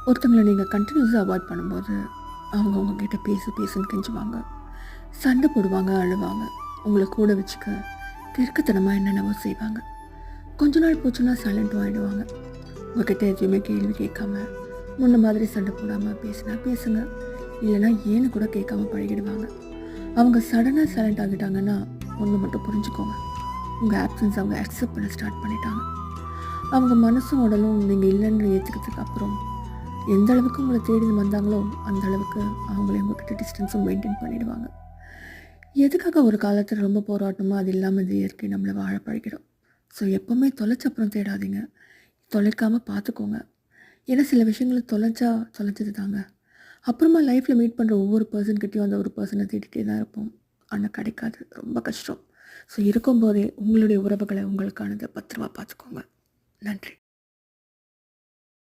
ஒருத்தவங்களை நீங்கள் கண்டினியூஸாக அவாய்ட் பண்ணும்போது அவங்க உங்ககிட்ட பேசுன்னு கெஞ்சுவாங்க, சண்டை போடுவாங்க, அழுவாங்க, உங்களை கூட வச்சுக்க கிறுக்குத்தனமாக என்னென்னவோ செய்வாங்க. கொஞ்ச நாள் போச்சுன்னா சைலண்ட்டும் ஆகிடுவாங்க. உங்ககிட்ட எதுவுமே கேள்வி கேட்காம முன்ன மாதிரி சண்டை போடாமல் பேசுனா பேசுங்க, இல்லைன்னா ஏன்னு கூட கேட்காம பழகிடுவாங்க. அவங்க சடனாக சைலண்ட் ஆகிட்டாங்கன்னா ஒன்று மட்டும் புரிஞ்சுக்கோங்க, உங்கள் ஆப்சன்ஸ் அவங்க அக்செப்ட் பண்ண ஸ்டார்ட் பண்ணிட்டாங்க. அவங்க மனசும் உடலும் நீங்கள் இல்லைன்னு ஏற்றுக்கிறதுக்கு அப்புறம் எந்த அளவுக்கு உங்களை தேடி வந்தாங்களோ அந்த அளவுக்கு அவங்களே உங்ககிட்ட டிஸ்டன்ஸும் மெயின்டைன் பண்ணிடுவாங்க. எதுக்காக ஒரு காலத்தில் ரொம்ப போராட்டமோ அது இல்லாமல் இது இயற்கை நம்மளை வாழ பழகிடும். ஸோ எப்போவுமே தொலைச்ச அப்புறம் தேடாதீங்க, தொலைக்காமல் பார்த்துக்கோங்க. ஏன்னா சில விஷயங்களை தொலைச்சது தாங்க. அப்புறமா லைஃப்பில் மீட் பண்ணுற ஒவ்வொரு பர்சன்கிட்டையும் அந்த ஒரு பர்சனை தேடிட்டே தான் இருப்போம், ஆனால் கிடைக்காது, ரொம்ப கஷ்டம். ஸோ இருக்கும்போதே உங்களுடைய உறவுகளை உங்களுக்கானதை பத்திரமா பார்த்துக்கோங்க. நன்றி.